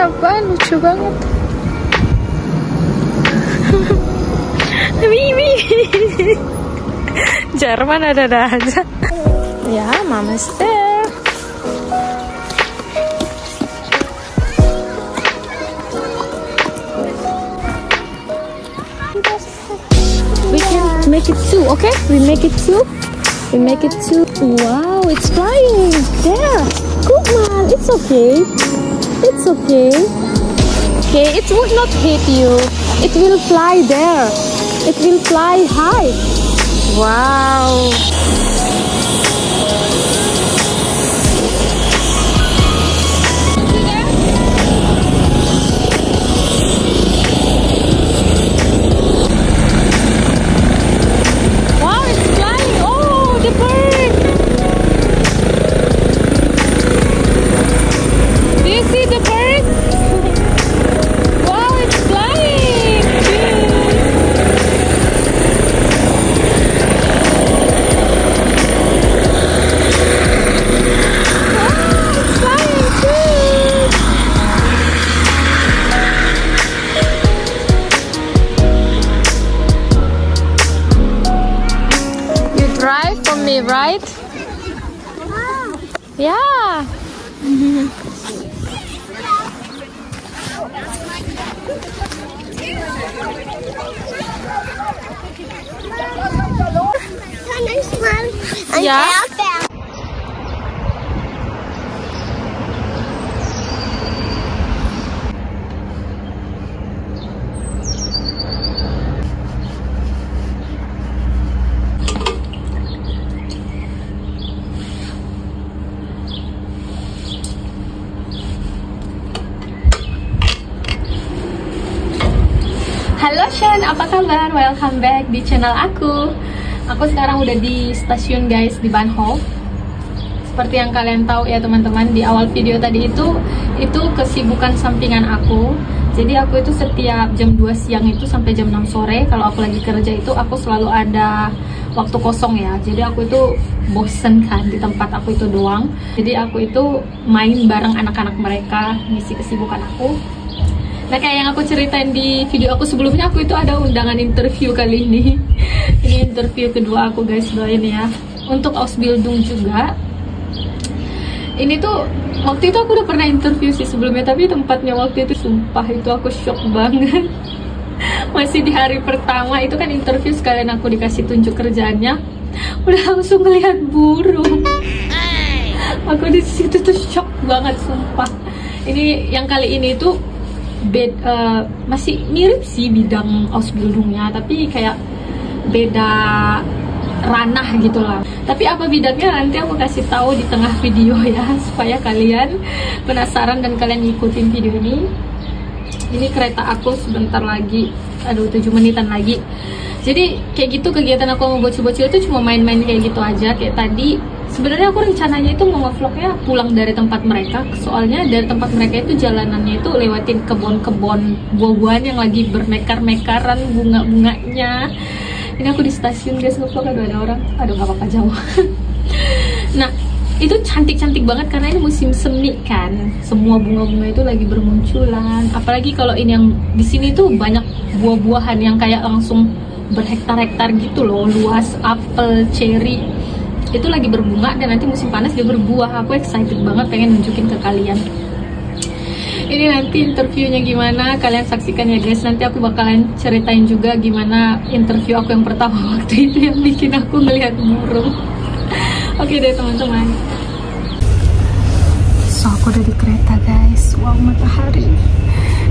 apaan? Lucu banget. Mimi. Jerman ada aja. Ya, Mama's there. We can make it two, okay? We make it two. We make it two. Wow, it's flying. There. Good man. It's okay. It's okay. Okay, it would not hit you. It will fly there. It will fly high. Wow. Wow, it's flying. Oh, the bird. Do you see the bird? Wow, it's flying. Me, right? Yeah. Yeah. Halo Shen, apa kabar? Welcome back di channel aku. Aku sekarang udah di stasiun guys, di Bahnhof. Seperti yang kalian tahu ya teman-teman, di awal video tadi itu kesibukan sampingan aku. Jadi aku itu setiap jam 2 siang itu sampai jam 6 sore, kalau aku lagi kerja itu aku selalu ada waktu kosong ya. Jadi aku itu bosen kan di tempat aku itu doang. Jadi aku itu main bareng anak-anak mereka, ngisi kesibukan aku. Nah, kayak yang aku ceritain di video aku sebelumnya, aku itu ada undangan interview kali ini. Ini interview kedua aku guys, doain ya. Untuk Ausbildung juga. Ini tuh, waktu itu aku udah pernah interview sih sebelumnya, tapi tempatnya waktu itu sumpah itu aku shock banget. Masih di hari pertama itu kan interview, sekalian aku dikasih tunjuk kerjaannya, udah langsung ngelihat burung. Aku di situ tuh shock banget sumpah. Ini yang kali ini tuh masih mirip sih bidang Ausbildungnya, tapi kayak beda ranah gitu lah. Tapi apa bidangnya nanti aku kasih tahu di tengah video ya, supaya kalian penasaran dan kalian ngikutin video ini. Ini kereta aku sebentar lagi, aduh 7 menitan lagi. Jadi kayak gitu kegiatan aku sama bocil-bocil itu cuma main-main kayak gitu aja. Kayak tadi sebenarnya aku rencananya itu mau ngevlognya pulang dari tempat mereka, soalnya dari tempat mereka itu jalanannya itu lewatin kebun-kebun buah-buahan yang lagi bermekar-mekaran bunga-bunganya. Ini aku di stasiun guys ngevlog, ada orang, aduh gak apa-apa jauh. Nah itu cantik-cantik banget karena ini musim semi kan, semua bunga-bunga itu lagi bermunculan. Apalagi kalau ini yang di sini tuh banyak buah-buahan yang kayak langsung berhektar-hektar gitu loh, luas, apel, cherry itu lagi berbunga, dan nanti musim panas dia berbuah. Aku excited banget pengen nunjukin ke kalian. Ini nanti interviewnya gimana kalian saksikan ya guys. Nanti aku bakalan ceritain juga gimana interview aku yang pertama waktu itu yang bikin aku ngelihat burung. Oke deh teman-teman. So aku udah di kereta guys. Wow, matahari.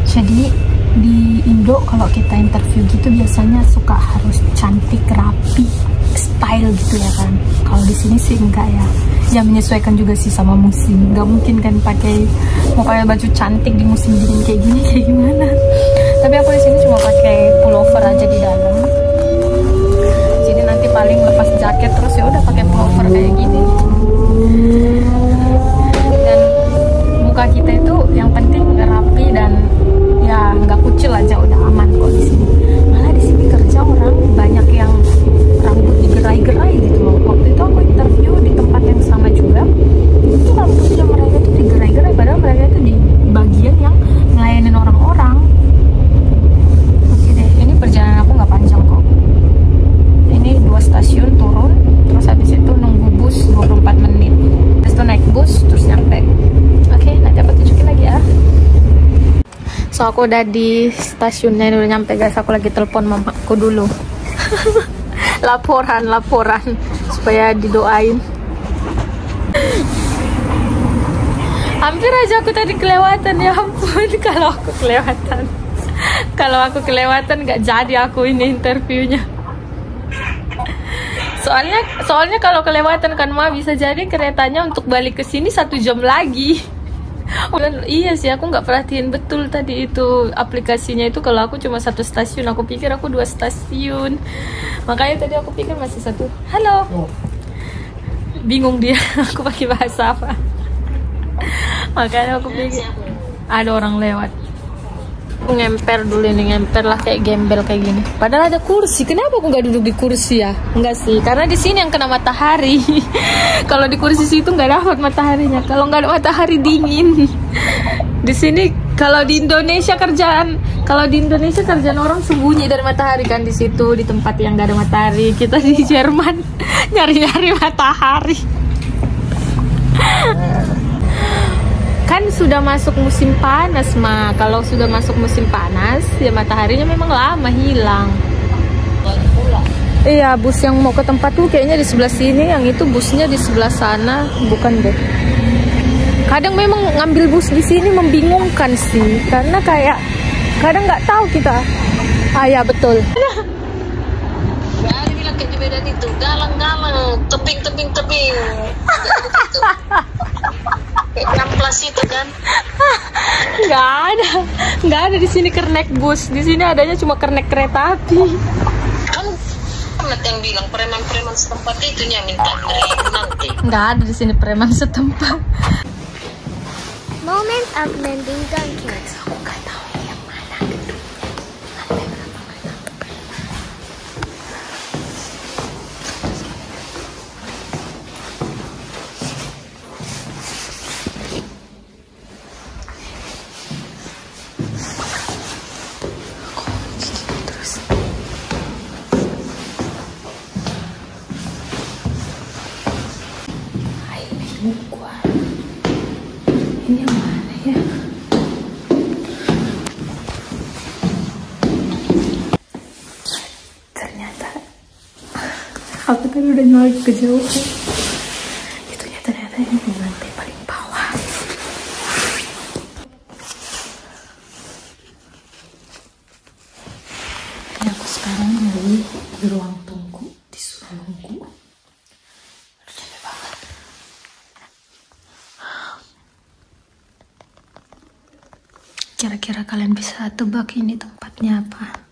Jadi di Indo kalau kita interview gitu biasanya suka harus cantik, rapi, style gitu ya kan. Kalau di sini sih enggak ya. Ya menyesuaikan juga sih sama musim. Nggak mungkin kan mau pakai baju cantik di musim dingin kayak gini, kayak gimana. Tapi aku di sini cuma pakai pullover aja di dalam. Jadi nanti paling lepas jaket terus ya udah pakai pullover kayak gini. Dan muka kita itu yang penting rapi dan ya nggak kucil aja, udah aman kok di sini. Malah di sini kerja orang banyak yang rambut digerai-gerai gitu loh. Waktu itu aku interview di tempat yang sama juga, itu rambutnya mereka tuh digerai-gerai, padahal mereka itu di bagian yang So aku udah di stasiunnya, udah nyampe guys. Aku lagi telepon mamaku dulu. laporan supaya didoain. Hampir aja aku tadi kelewatan, ya ampun. Kalau aku kelewatan nggak jadi aku ini interviewnya. Soalnya kalau kelewatan kan mah bisa jadi keretanya untuk balik ke sini 1 jam lagi. Iya sih, aku nggak perhatiin betul tadi itu aplikasinya itu. Kalau aku cuma 1 stasiun, aku pikir aku 2 stasiun. Makanya tadi aku pikir masih 1. Halo. Bingung dia, aku pakai bahasa apa. Makanya aku pikir ada orang lewat. Aku ngemper dulu ini, ngemper lah kayak gembel kayak gini. Padahal ada kursi. Kenapa aku nggak duduk di kursi ya? Enggak sih, karena di sini yang kena matahari. Kalau di kursi situ nggak dapat mataharinya. Kalau nggak ada matahari dingin. Di sini kalau di Indonesia kerjaan orang sembunyi dari matahari kan, di situ di tempat yang nggak ada matahari. Kita di Jerman nyari-nyari matahari. Kan sudah masuk musim panas mah. Kalau sudah masuk musim panas ya mataharinya memang lama hilang. Iya, bus yang mau ke tempat tuh kayaknya di sebelah sini, yang itu busnya di sebelah sana, bukan deh. Kadang memang ngambil bus di sini membingungkan sih, karena kayak kadang nggak tahu kita. Ah ya betul. Ya, dibilang kayak beda itu, galang-galang, tebing. Kayak amplas itu kan? Nggak ada di sini kernek bus. Di sini adanya cuma kernek kereta api. Kan yang bilang preman setempat itu yang minta nanti. Nggak ada di sini preman setempat. Moment of mending Dunkirk. Aku nggak tahu yang mana gedungnya. Ini yang mana ya? Ternyata aku tadi udah nyolok ke jauh. Itunya ternyata ini di lantai paling bawah. Ini aku sekarang lagi di ruang tunggu, disuruh nunggu. Capek banget. Kira-kira kalian bisa tebak ini tempatnya apa?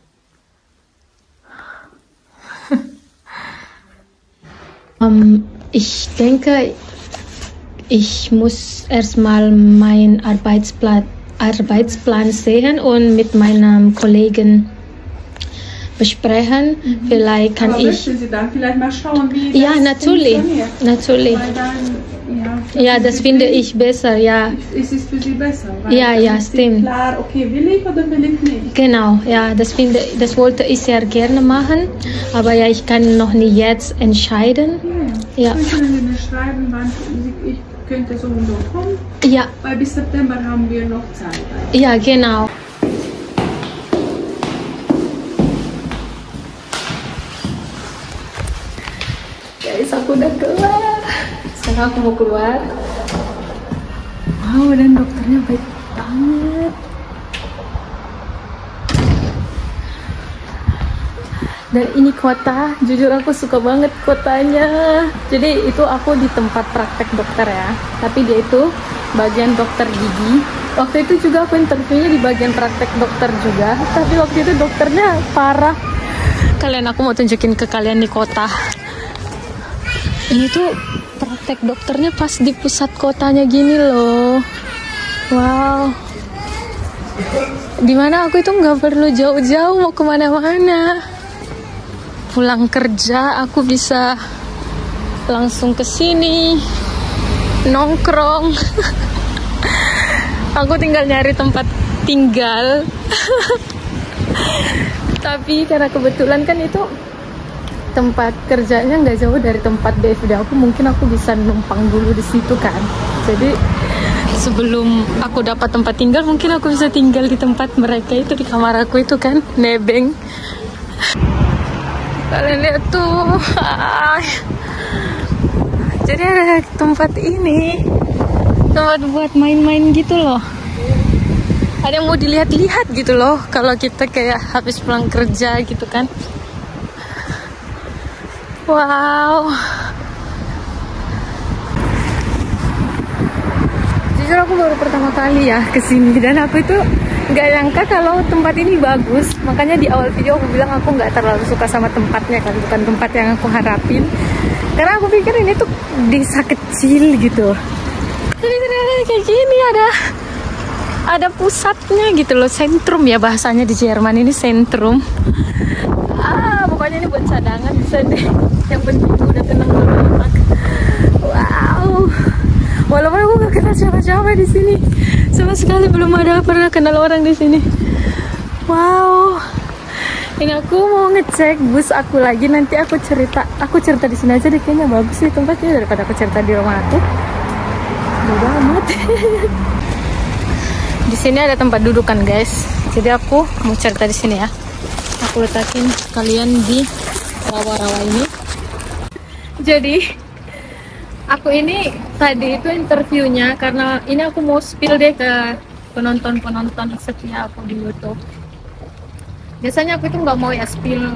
Ich denke, ich muss erstmal meinen Arbeitsplan sehen und mit meinem Kollegen besprechen. Vielleicht kann Aber ich. möchten Sie dann vielleicht mal schauen, wie Ja, das natürlich. funktioniert? Weil dann, Ja, das finde ich besser, ja. Ist es für Sie besser? Weil Ja, dann ja, ist stimmt. klar, okay, will ich oder will ich nicht? Genau, ja, das wollte ich sehr gerne machen, aber ja, ich kann noch nicht jetzt entscheiden. Ja. Dann können Sie mir schreiben, wann ich könnte so und so kommen, Ja, weil bis September haben wir noch Zeit. ja, genau. Guys, aku udah keluar. Sekarang aku mau keluar. Wow, dan dokternya baik banget. Dan ini kota, jujur aku suka banget kotanya. Jadi itu aku di tempat praktek dokter ya. Tapi dia itu bagian dokter gigi. Waktu itu juga aku interviewnya di bagian praktek dokter juga. Tapi waktu itu dokternya parah. Aku mau tunjukin ke kalian di kota. Ini tuh praktek dokternya pas di pusat kotanya gini loh. Wow. Dimana aku itu nggak perlu jauh-jauh mau kemana-mana. Pulang kerja aku bisa langsung ke sini nongkrong. Aku tinggal nyari tempat tinggal. Tapi karena kebetulan kan itu tempat kerjanya nggak jauh dari tempat BFD aku, mungkin aku bisa numpang dulu di situ kan. Jadi sebelum aku dapat tempat tinggal, mungkin aku bisa tinggal di tempat mereka itu, di kamar aku itu kan, nebeng. Kalian lihat tuh. Jadi ada tempat ini, tempat buat main-main gitu loh. Ada yang mau dilihat-lihat gitu loh, kalau kita kayak habis pulang kerja gitu kan. Wow. Jujur aku baru pertama kali ya kesini, dan aku itu nggak nyangka kalau tempat ini bagus. Makanya di awal video aku bilang aku nggak terlalu suka sama tempatnya kan, bukan tempat yang aku harapin. Karena aku pikir ini tuh desa kecil gitu. Tapi ternyata kayak gini, ada pusatnya gitu loh, sentrum ya bahasanya di Jerman ini, sentrum. Pokoknya ini buat cadangan bisa deh. Yang penting udah tenang banget. Wow. Walaupun aku gak kenal siapa-siapa di sini, sama sekali belum pernah kenal orang di sini. Wow. Ini aku mau ngecek bus aku lagi, nanti aku cerita di sini aja deh, kayaknya bagus sih tempatnya daripada aku cerita di rumah aku. Bodo amat. Di sini ada tempat duduk kan guys, jadi aku mau cerita di sini ya. Aku letakin kalian di rawa-rawa ini. Jadi aku ini tadi itu interviewnya, karena ini aku mau spill deh ke penonton-penonton setia aku di YouTube. Biasanya aku itu nggak mau ya spill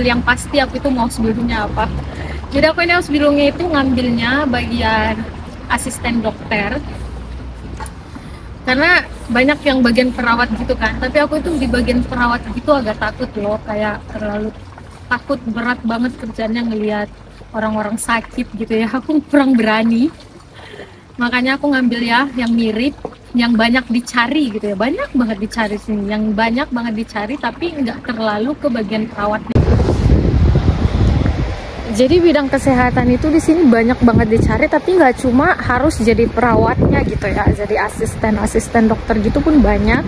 yang pasti, aku itu mau spillnya apa. Jadi aku ini spillnya itu ngambilnya bagian asisten dokter, karena banyak yang bagian perawat gitu kan. Tapi aku itu di bagian perawat gitu agak takut loh, kayak terlalu takut, berat banget kerjanya ngelihat orang-orang sakit gitu ya. Aku kurang berani, makanya aku ngambil ya yang mirip, yang banyak dicari gitu ya. Banyak banget dicari sini, yang banyak banget dicari tapi nggak terlalu ke bagian perawatnya. Jadi bidang kesehatan itu di sini banyak banget dicari, tapi nggak cuma harus jadi perawatnya gitu ya. Jadi asisten dokter gitu pun banyak.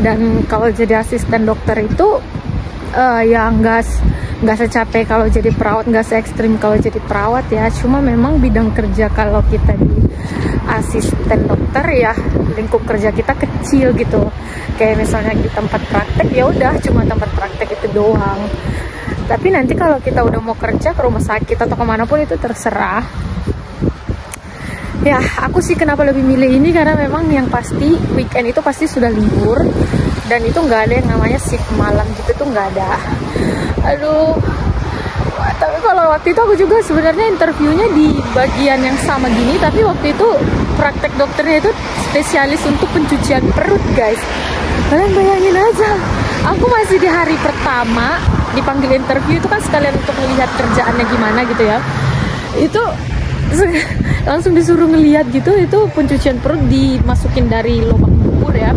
Dan kalau jadi asisten dokter itu ya nggak secapek kalau jadi perawat, nggak se ekstrim kalau jadi perawat ya. Cuma memang bidang kerja kalau kita di asisten dokter ya, lingkup kerja kita kecil gitu. Kayak misalnya di tempat praktek ya udah cuma tempat praktek itu doang. Tapi nanti kalau kita udah mau kerja ke rumah sakit atau kemanapun itu terserah. Ya aku sih kenapa lebih milih ini, karena memang yang pasti weekend itu pasti sudah libur, dan itu nggak ada yang namanya shift malam gitu tuh, nggak ada. Aduh. Tapi kalau waktu itu aku juga sebenarnya interviewnya di bagian yang sama gini, tapi waktu itu praktek dokternya itu spesialis untuk pencucian perut guys. Kalian bayangin aja, aku masih di hari pertama dipanggil interview itu kan sekalian untuk melihat kerjaannya gimana gitu ya. Itu langsung disuruh ngelihat gitu, itu pencucian perut dimasukin dari lubang kubur ya,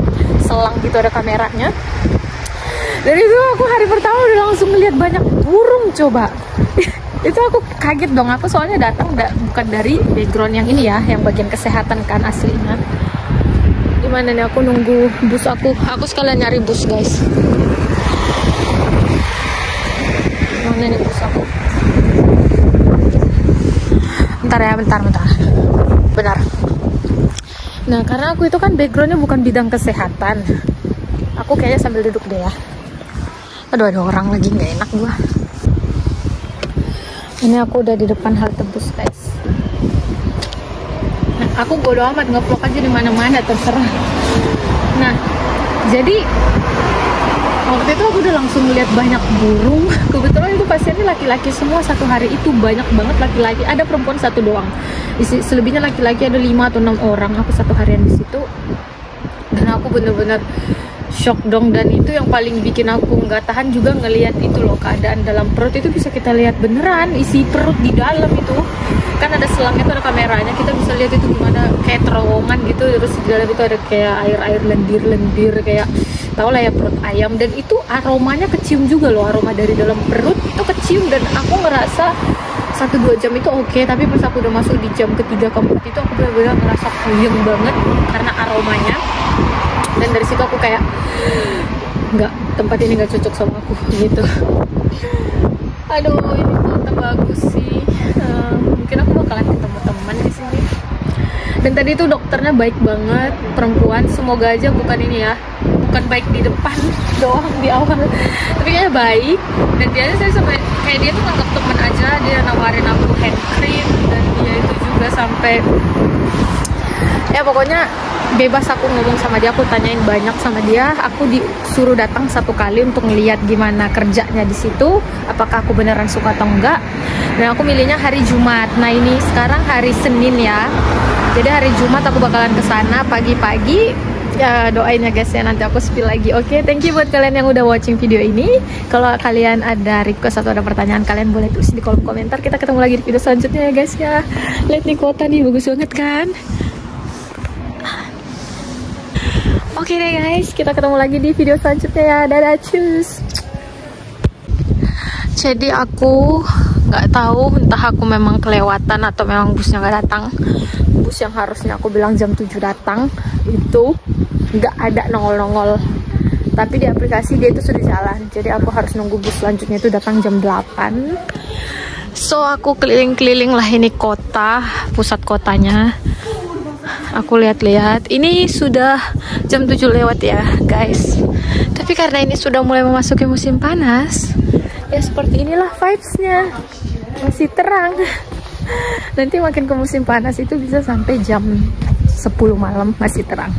selang gitu ada kameranya. Dari itu aku hari pertama udah langsung ngelihat banyak burung coba. Itu aku kaget dong, aku soalnya datang bukan dari background yang ini ya, yang bagian kesehatan kan aslinya. Gimana nih aku nunggu bus aku sekalian nyari bus guys. Mana nih bus aku? Bentar ya, bentar. Benar. Nah, karena aku itu kan backgroundnya bukan bidang kesehatan, aku kayaknya sambil duduk deh ya. Aduh, ada orang lagi, nggak enak gua. Ini aku udah di depan halte bus guys. Nah, aku bodo amat, nge-vlog aja di mana-mana terserah. Nah, jadi waktu itu aku udah langsung melihat banyak burung. Kebetulan itu pasiennya laki-laki semua, satu hari itu banyak banget laki-laki. Ada perempuan satu doang. Selebihnya laki-laki, ada 5 atau 6 orang. Aku satu harian di situ. Dan aku bener-bener shock dong. Dan itu yang paling bikin aku nggak tahan juga ngelihat itu loh, keadaan dalam perut itu bisa kita lihat beneran, isi perut di dalam itu. Kan ada selangnya tuh, ada kameranya, kita bisa lihat itu gimana, kayak terowongan gitu. Terus di dalam itu ada kayak air lendir-lendir, kayak tau lah ya perut ayam. Dan itu aromanya kecium juga loh, aroma dari dalam perut itu kecium. Dan aku ngerasa 1-2 jam itu oke, tapi pas aku udah masuk di jam ketiga keempat itu aku benar-benar ngerasa puyeng banget karena aromanya. Dan dari situ aku kayak nggak, tempat ini nggak cocok sama aku gitu. Aduh, ini kota bagus sih. Mungkin aku bakalan ketemu teman di sini. Dan tadi tuh dokternya baik banget, perempuan. Semoga aja bukan ini ya, bukan baik di depan doang di awal, tapi kayaknya baik. Dan dia saya sampai kayak dia tuh nganggap temen aja, dia nawarin aku hand cream, dan dia itu juga sampai ya pokoknya bebas aku ngomong sama dia, aku tanyain banyak sama dia. Aku disuruh datang 1 kali untuk ngeliat gimana kerjanya di situ, apakah aku beneran suka atau enggak. Dan aku milihnya hari Jumat. Nah ini sekarang hari Senin ya, jadi hari Jumat aku bakalan kesana pagi-pagi. Ya doain ya guys ya, nanti aku spill lagi. Oke, thank you buat kalian yang udah watching video ini. Kalau kalian ada request atau ada pertanyaan, kalian boleh tulis di kolom komentar. Kita ketemu lagi di video selanjutnya ya guys ya. Lihat nih kota nih, bagus banget kan. Oke deh guys, kita ketemu lagi di video selanjutnya ya. Dadah, cus. Jadi aku nggak tahu, entah aku memang kelewatan atau memang busnya nggak datang. Bus yang harusnya aku bilang jam 7 datang itu nggak ada nongol-nongol. Tapi di aplikasi dia itu sudah jalan. Jadi aku harus nunggu bus selanjutnya itu datang jam 8. So aku keliling-keliling lah ini kota, pusat kotanya. Aku lihat-lihat, ini sudah jam 7 lewat ya guys. Tapi karena ini sudah mulai memasuki musim panas, ya seperti inilah vibes-nya. Masih terang. Nanti makin ke musim panas itu bisa sampai jam 10 malam masih terang.